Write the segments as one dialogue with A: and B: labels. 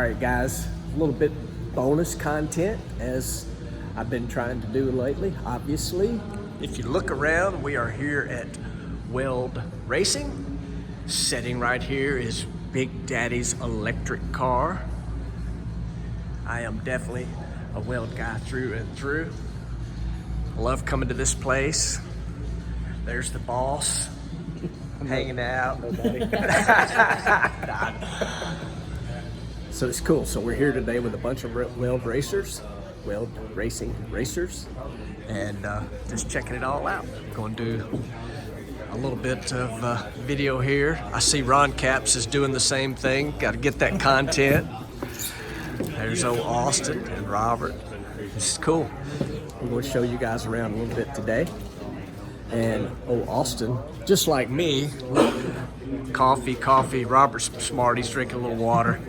A: right, guys, a little bit bonus content as I've been trying to do lately, obviously. If you look around, we are here at Weld Racing. Sitting right here is Big Daddy's electric car. I am definitely a Weld guy through and through. Love coming to this place. There's the boss hanging out. So it's cool. So we're here today with a bunch of Weld Racing racers, and just checking it all out. Going to do a little bit of video here. I see Ron Capps is doing the same thing. Got to get that content. There's old Austin and Robert. This is cool. I'm going to show you guys around a little bit today. And old Austin, just like me, coffee. Robert's smart. He's drinking a little water.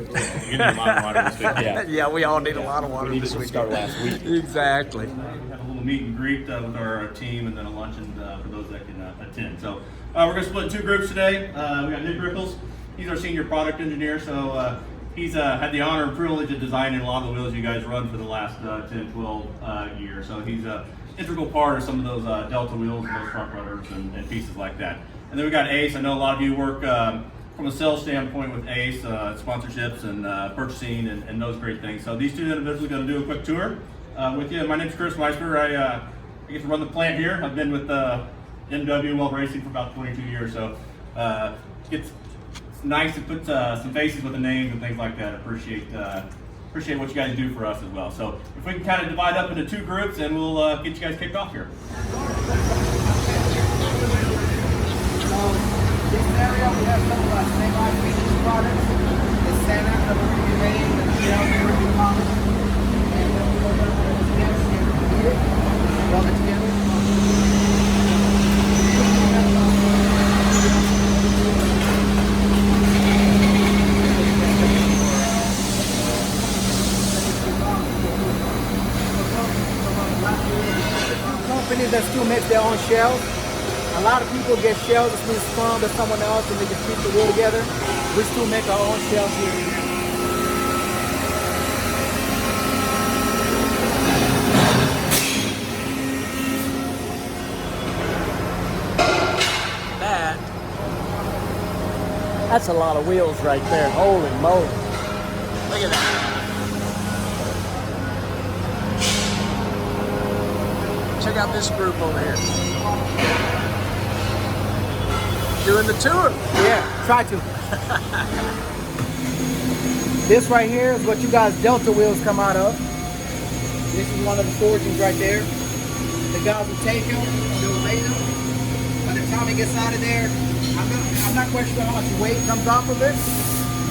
B: You need a lot of water this week.
A: Yeah, we all need a lot of water
B: we
A: this week.
B: Start last week.
A: Exactly.
C: Have a little meet and greet with our team, and then a luncheon for those that can attend. So we're going to split in two groups today. We got Nick Rickles. He's our senior product engineer. So he's had the honor and privilege of designing a lot of the wheels you guys run for the last 10, 12 years. So he's an integral part of some of those Delta wheels and those front runners and pieces like that. And then we got Ace. I know a lot of you work from a sales standpoint with Ace, sponsorships and purchasing and those great things. So these two individuals are going to do a quick tour with you. My name's Chris Weisberg. I get to run the plant here. I've been with MW Weld Racing for about 22 years. So it's nice to put some faces with the names and things like that. Appreciate what you guys do for us as well. So if we can kind of divide up into two groups, and we'll get you guys kicked off here.
D: This area, we have some of our semi-finished products. The center, the Ruby Rain, the shell, the Ruby Common. And then we're going to put it together here. Rub it together. Companies that still make their own shells. A lot of people get shells that's been spun by someone else and they just keep the wool together. We still make our own shells here.
A: That's a lot of wheels right there. Holy moly. Look at that. Check out this group over here. Doing the tour.
D: Yeah, try to. This right here is what you guys Delta wheels come out of. This is one of the forgings right there. The guys will take them, they'll lay them. By the time it gets out of there, I'm not quite sure how much weight comes off of it,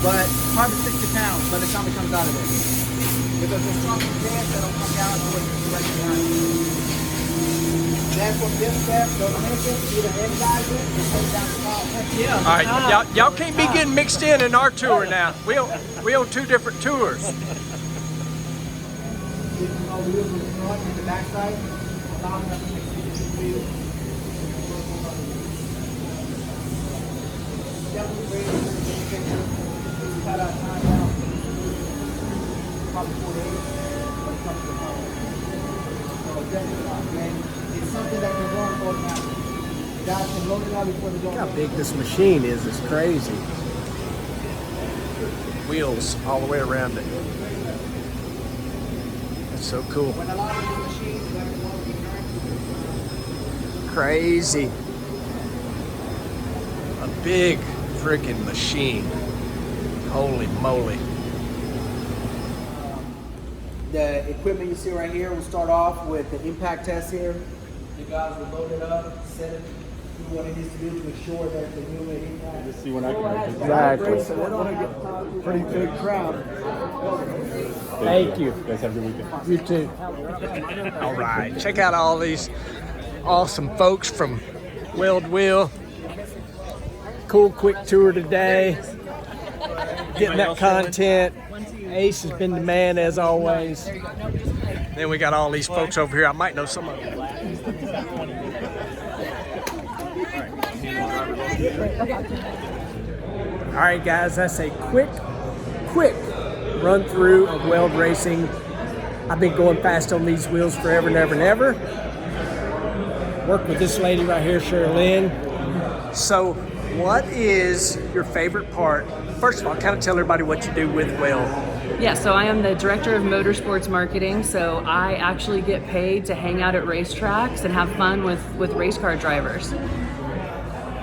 D: but probably 60 pounds by the time it comes out of there. Because there's some threads that'll come down to it right behind. That's what this step, those mentions, either inside it or take down the ball. Yeah.
A: All right, y'all can't be getting mixed in our tour now. We own two different tours.
D: This is all wheels on the front and the back side. Allowing us to mix these two wheels. Definitely great to take a picture. We've had our time now. Probably 4 days. But it comes to the home. So definitely not, man. It's something that can run automatically. Guys can load it out before they go.
A: Look how big this machine is. It's crazy. Wheels all the way around it. That's so cool.
D: When a lot of these machines, like the one we currently
A: Crazy. A big freaking machine. Holy moly.
D: The equipment you see right here, we'll start off with the impact test here. You guys will load it up, set it, do what it needs to do to ensure that the new impact.
B: Just see when I can.
A: Exactly.
D: Pretty big crowd.
A: Thank you.
B: You guys have a good weekend.
A: You too. All right. Check out all these awesome folks from Weld Wheel. Cool quick tour today. Getting that content. Ace has been the man as always. Then we got all these folks over here. I might know some of them. All right, guys, that's a quick run through of Weld Racing. I've been going fast on these wheels forever and ever and ever. Work with this lady right here, Cheralyn. So what is your favorite part? First of all, kind of tell everybody what you do with Weld.
E: Yeah, so I am the director of motorsports marketing, so I actually get paid to hang out at racetracks and have fun with race car drivers.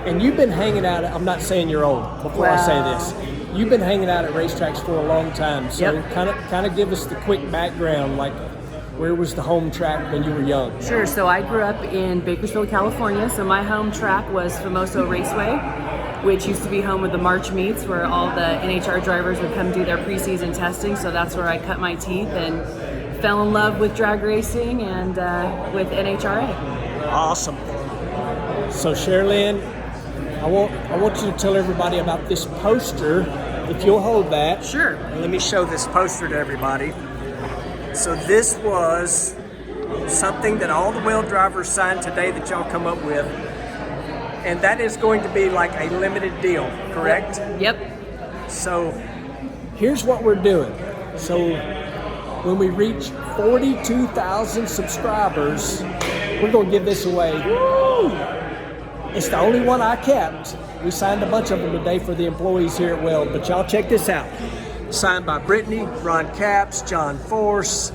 A: And you've been hanging out, I'm not saying you're old before I say this. You've been hanging out at racetracks for a long time, so
E: Yep.
A: kind of give us the quick background, like where was the home track when you were young?
E: Sure, so I grew up in Bakersfield, California, so my home track was Famoso Raceway, which used to be home of the March meets where all the NHR drivers would come do their preseason testing, so that's where I cut my teeth and fell in love with drag racing and with NHRA.
A: Awesome. So Cheralyn, I want you to tell everybody about this poster, if you'll hold that.
E: Sure.
A: Let me show this poster to everybody. So this was something that all the Weld drivers signed today that y'all come up with. And that is going to be like a limited deal, correct?
E: Yep.
A: So here's what we're doing. So when we reach 42,000 subscribers, we're going to give this away. Woo! It's the only one I kept. We signed a bunch of them today for the employees here at Weld, but y'all check this out. Signed by Brittany, Ron Capps, John Force,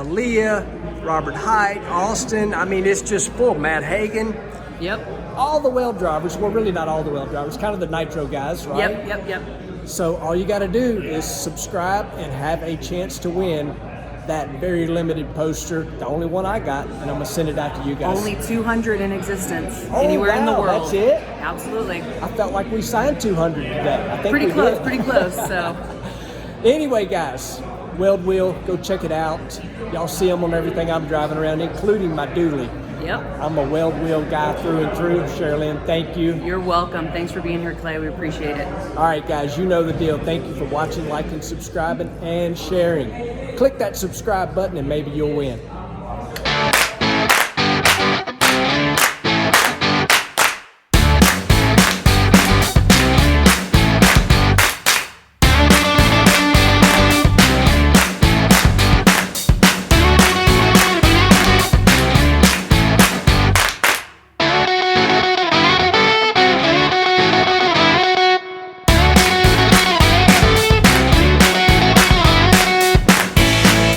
A: Leah, Robert Height, Austin. I mean, it's just full. Matt Hagan.
E: Yep.
A: All the Weld drivers. Well, really not all the Weld drivers. Kind of the Nitro guys, right?
E: Yep.
A: So all you got to do is subscribe and have a chance to win that very limited poster, the only one I got, and I'm going to send it out to you guys.
E: Only 200 in existence
A: Oh,
E: anywhere in the
A: wow,
E: world.
A: that's it?
E: Absolutely.
A: I felt like we signed 200 today. I think
E: Pretty
A: we
E: close,
A: did.
E: pretty close. So,
A: Anyway, guys, Weld Wheel, go check it out. Y'all see them on everything I'm driving around, including my dually.
E: yep.
A: I'm a Weld Wheel guy through and through. Cheralyn, thank you.
E: You're welcome. Thanks for being here, Clay. We appreciate it.
A: All right, guys, you know the deal. Thank you for watching, liking, subscribing, and sharing. Click that subscribe button and maybe you'll win.